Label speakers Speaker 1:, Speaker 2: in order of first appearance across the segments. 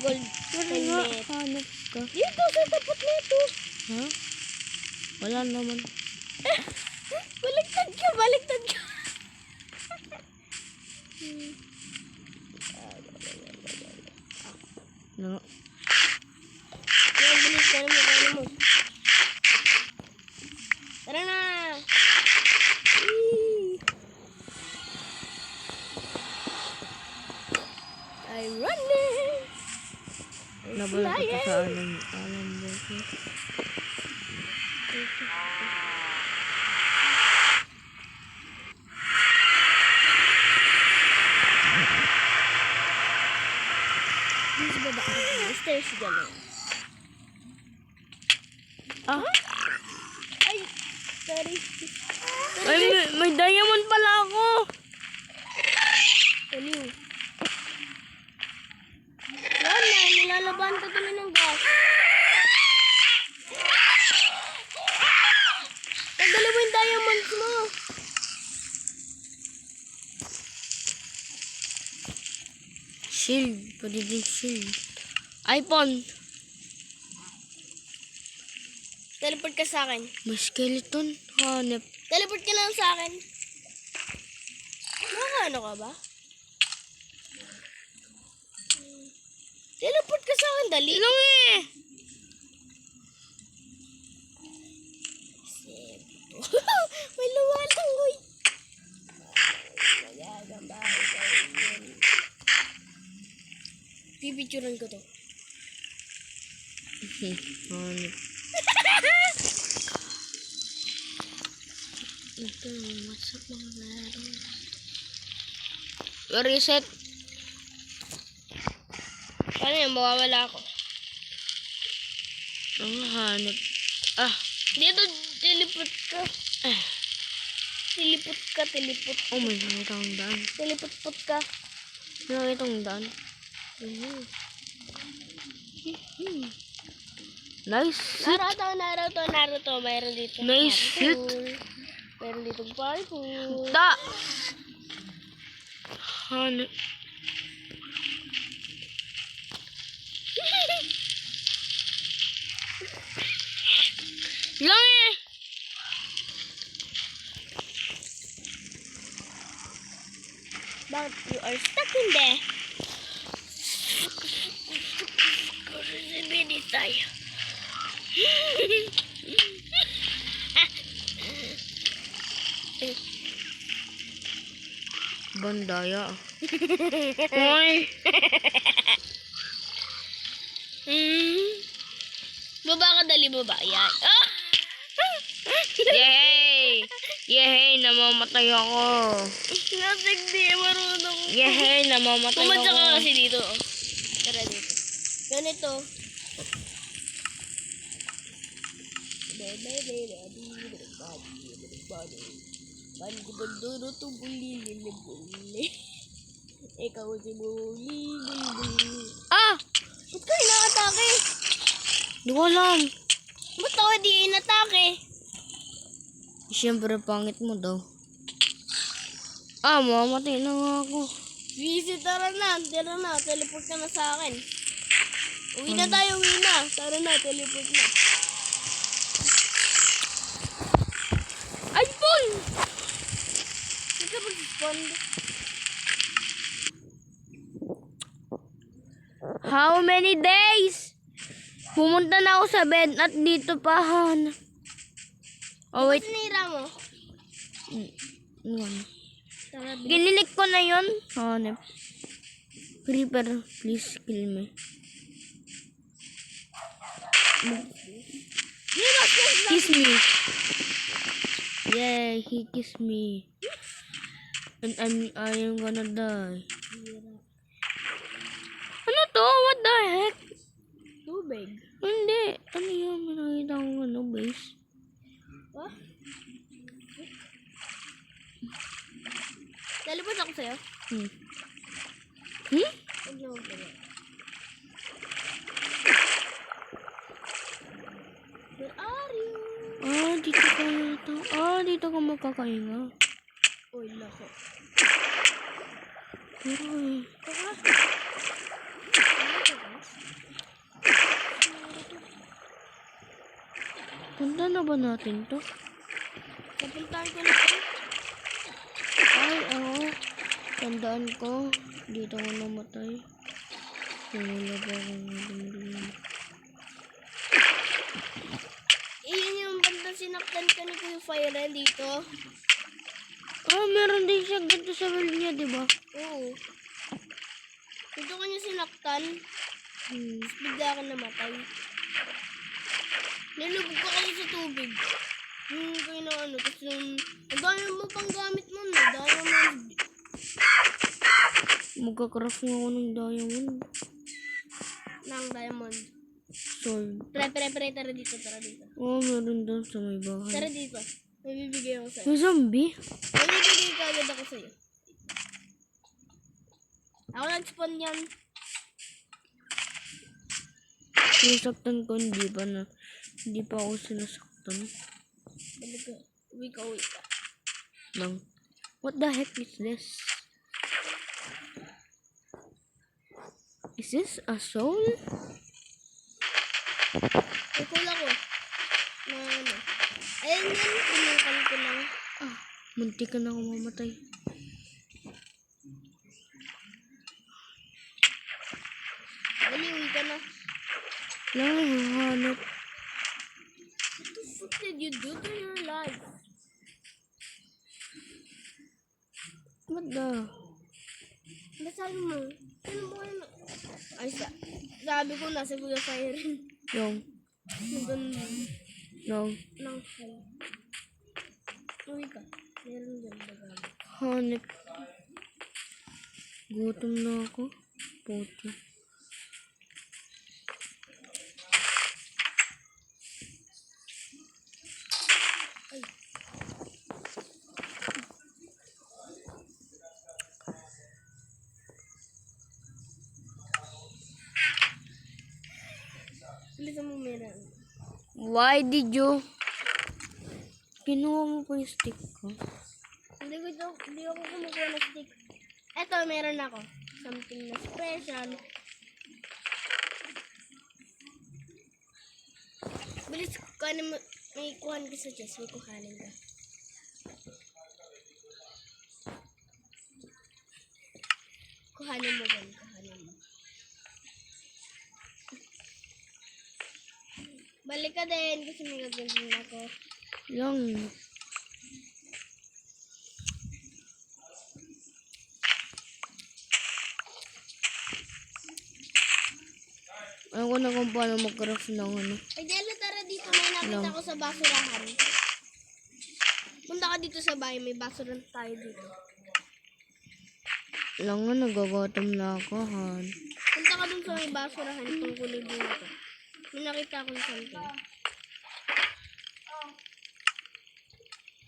Speaker 1: Gold helmet.
Speaker 2: Hanap ka.
Speaker 1: Dito, sa tapat na ito.
Speaker 2: Ha? Wala naman.
Speaker 1: Baliktad ka, baliktad ka.
Speaker 2: No.
Speaker 1: Yan, bilis ka naman, kaya mo. Tara na. I'm running.
Speaker 2: Nabala ko sa alam mo.
Speaker 1: Please baba ka. Stairs gano'n.
Speaker 2: Ah?
Speaker 1: Ay, sorry.
Speaker 2: Ay, may diamond pala ako.
Speaker 1: Ano yun? Wala, nilalaban ka tuloy ng gas. Tanggalin mo yung diamonds mo.
Speaker 2: Shield. Pwede din shield. iPhone.
Speaker 1: Teleport ka sa akin.
Speaker 2: May skeleton. Hanap.
Speaker 1: Teleport ka lang sa akin. Ano ka ba? Teleport ka sa akin, dali.
Speaker 2: Lang eh.
Speaker 1: May lumalangoy. Pipicturean ko to.
Speaker 2: Hanap. Ito, what's up mga laro? Reset.
Speaker 1: Paano yan? Mawawala ako.
Speaker 2: Ang hanap. Ah.
Speaker 1: Dito, teleport ka. Teleport.
Speaker 2: Oh, may nakita akong daan.
Speaker 1: Teleport ka.
Speaker 2: May nakita akong daan. Nice sit.
Speaker 1: Naruto. Mayroon dito.
Speaker 2: Nice sit.
Speaker 1: Mayroon dito purple.
Speaker 2: Da. Hanap. Lang eh.
Speaker 1: But you are stuck in there. Kasi tayo.
Speaker 2: Bandaya. Hoy.
Speaker 1: Baba ka, dali baba. Yan. Ah!
Speaker 2: Yehey! Yehey, namamatay ako.
Speaker 1: Nasig di, marunong.
Speaker 2: Yehey, namamatay ako.
Speaker 1: Pumadya ka kasi dito. Oh. Tara dito. Ganito. Banduro to buli. Ikaw si buli.
Speaker 2: Ah!
Speaker 1: Ba't ka inaatake?
Speaker 2: Di ko alam.
Speaker 1: Ba't ako di inatake?
Speaker 2: Siyempre, pangit mo daw. Ah, mamamatay na nga ako.
Speaker 1: Busy, tara na. Teleport ka na sa akin. Uwi na tayo, uwi na. Tara na, teleport na. iPhone! Hindi ka mag-respond.
Speaker 2: How many days? Pumunta na ako sa bed at dito pa. Oh, wait.
Speaker 1: Sinira mo?
Speaker 2: Yan.
Speaker 1: Tara,
Speaker 2: Ginilik ko na yun. Hanep. Creeper, please kill me. Kiss me. Yay, he kissed me. And I am gonna die. Ano to? What the heck?
Speaker 1: tubig.
Speaker 2: Hindi. Ano yun? May nakita ko ano, base.
Speaker 1: What? Teleport ako sa'yo.
Speaker 2: Hmm?
Speaker 1: Huwag na huwag na. Where are you?
Speaker 2: Ah, dito ka yata. Ah, dito ka magkakainga.
Speaker 1: Uy, lako.
Speaker 2: Pero eh.
Speaker 1: Tara.
Speaker 2: Punta na ba natin to?
Speaker 1: Napuntahan ko na ito.
Speaker 2: Ay, oo. Tandaan ko. Dito ako namatay. Wala ba akong dumulong?
Speaker 1: Iyon yung bandang sinaktan ka ni Kuya Fire dito.
Speaker 2: Ah, meron din siya ganito sa world niya, di ba?
Speaker 1: Oo. Dito ka niya sinaktan. Tapos bigla ka namatay. Nilubog ka kasi sa tubig. Yung kayo na ano. Tapos yung... Ang dami mo pang gamit mo na. Diamond.
Speaker 2: Magka-craft nga ako ng diamond.
Speaker 1: Ng diamond.
Speaker 2: Sword.
Speaker 1: Pre. Tara dito.
Speaker 2: Oh, meron doon sa may bahay.
Speaker 1: Tara dito. May bibigay ako sa'yo.
Speaker 2: May zombie?
Speaker 1: May bibigay ka agad ako sa'yo. Ako nag-spawn yan.
Speaker 2: Sinasaktan ko, hindi pa ako sinasaktan.
Speaker 1: Balik ka. Uwi ka.
Speaker 2: Lang. What the heck is this? Is this a soul?
Speaker 1: Ikul ako. Na ano. Ayan yan. Pinakal ko lang.
Speaker 2: Ah, munti ka na ako mamatay.
Speaker 1: Dali, uwi ka na.
Speaker 2: Lang, hanap.
Speaker 1: What the fuck did you do to your life?
Speaker 2: What the?
Speaker 1: Dasal mo. Ano mo ano? Ay, sabi ko nasa Kuya Fire.
Speaker 2: Yung.
Speaker 1: Nandun
Speaker 2: Yung.
Speaker 1: lang siya. Uwi ka. Meron dyan bagamit.
Speaker 2: Hanap. Gutom na ako. Puto.
Speaker 1: Ay. Bilisan mo meron.
Speaker 2: Why did you? Kinuha mo pa yung stick ko.
Speaker 1: Hindi ako kumukuha ng stick. Eto, meron ako. Something na special. Bilis, kuhanin mo. May kuhan ka sa chest. May kuhanin ka. Kuhanin mo ba? Kuhanin mo. Balik ka din kasi may gagawin ako.
Speaker 2: Lang. Ayaw ko na kung paano mag-craft ng ano.
Speaker 1: Ay, Jello, tara dito. May nakita ko sa basurahan. Punta ka dito sa bahay. May basurahan tayo dito.
Speaker 2: Lang nga, nagagatom na ako, Han.
Speaker 1: Punta ka dun sa may basurahan. Itong kulay dito. May nakita ko something.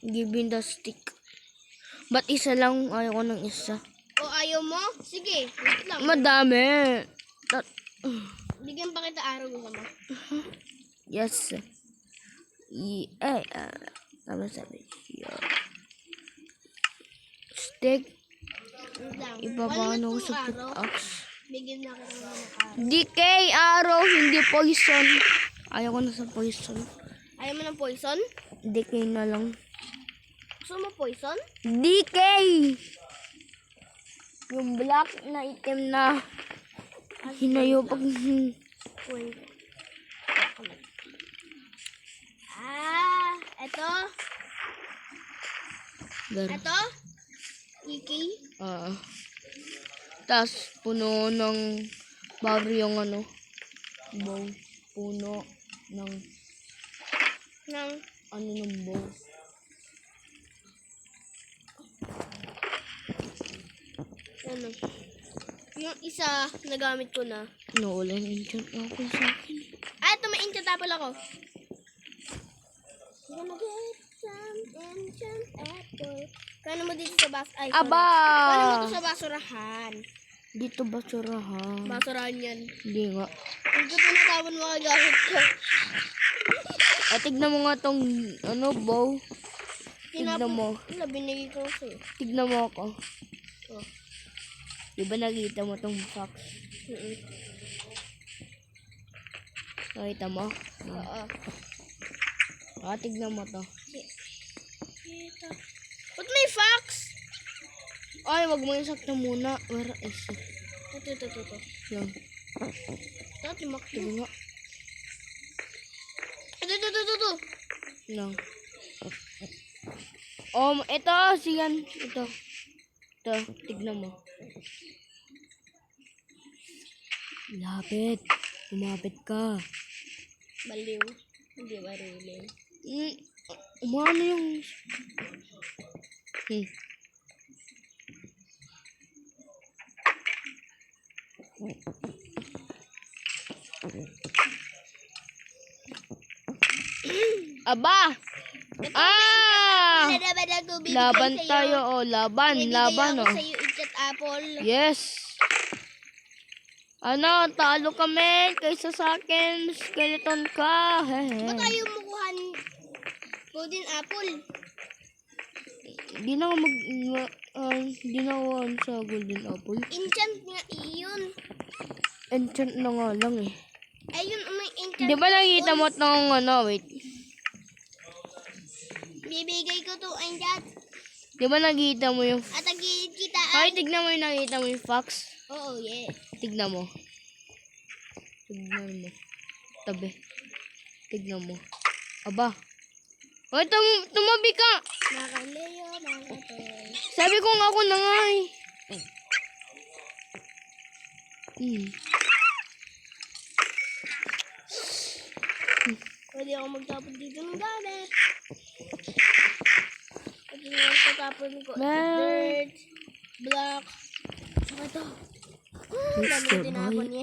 Speaker 2: Give me the stick. Ba't isa lang? Ayaw ko ng isa.
Speaker 1: O, ayaw mo? Sige, wait lang.
Speaker 2: Madami.
Speaker 1: Bigyan pa kita araw mo mo.
Speaker 2: Yes. Tama sabi. Stick.
Speaker 1: Wait lang.
Speaker 2: Ipapaano ko
Speaker 1: Wala na
Speaker 2: sa
Speaker 1: tong araw.
Speaker 2: pickaxe.
Speaker 1: Bigyan na kita ng araw.
Speaker 2: Decay arrow, hindi poison. Ayaw ko na sa poison.
Speaker 1: Ayaw mo ng poison?
Speaker 2: Decay na lang.
Speaker 1: Gusto mo poison?
Speaker 2: Decay! Yung black na item na hinayo pag...
Speaker 1: Wait. Eto. Eto. Iki.
Speaker 2: Tas puno ng barrio yung ano. Bow. Puno ng
Speaker 1: Nang.
Speaker 2: ano ng bow.
Speaker 1: Ano. Yung isa, nagamit ko na.
Speaker 2: Naulan enchant ako sa akin.
Speaker 1: Ito may enchant apple ako. Gonna get some enchant apple. Kano mo dito sa ay, sorry.
Speaker 2: Aba!
Speaker 1: Kano mo to sa basurahan.
Speaker 2: Dito basurahan.
Speaker 1: Basurahan yan.
Speaker 2: Hindi nga.
Speaker 1: Kung ito tinatawon mga gamit ko.
Speaker 2: Tignan mo nga tong ano bow. Tignan mo.
Speaker 1: Wala, binigay ko sa'yo.
Speaker 2: Tignan mo ako.
Speaker 1: Oh.
Speaker 2: Diba nakita mo tong fox? Nakita mo?
Speaker 1: Oo.
Speaker 2: Tignan mo to.
Speaker 1: Ito. Ba't may fox?
Speaker 2: Ay, wag mo yung sakto muna. Where is it?
Speaker 1: Ito.
Speaker 2: Yan.
Speaker 1: Ito, timak.
Speaker 2: Tignan nga.
Speaker 1: Ito.
Speaker 2: Yan. Ito, siyan. Ito. Tignan mo. Lapit. Lumapit ka.
Speaker 1: Baliw. Hindi marunong.
Speaker 2: Umano yung... Aba!
Speaker 1: Nanaban ako, bibigay
Speaker 2: Laban
Speaker 1: sa'yo.
Speaker 2: tayo, laban,
Speaker 1: Bibigay
Speaker 2: oh.
Speaker 1: ako sa'yo ikat apple.
Speaker 2: Yes! Talo kami kaysa sa akin, skeleton ka.
Speaker 1: Ba't tayo mukuha golden apple?
Speaker 2: Di na ako sa golden apple.
Speaker 1: Enchant nga iyon.
Speaker 2: Enchant na nga lang eh.
Speaker 1: Ayun, may enchant.
Speaker 2: Di ba nakita mo tong wait.
Speaker 1: Bibigay ko to enchant.
Speaker 2: Di ba nakita mo yung...
Speaker 1: At agilid kita.
Speaker 2: Ay, tignan mo yung nakita mo yung fox.
Speaker 1: Oo, yeah.
Speaker 2: Tignan mo. Tabi. Tignan mo. Aba. Ay, tumabi ka.
Speaker 1: Nakaleo, nakatoy.
Speaker 2: Sabi ko nga ako na nga eh.
Speaker 1: Pwede ako magtapon dito ng gamit. Pwede ako magtapon ko. Dirt, block. Saka ito. Dami tinapon niya.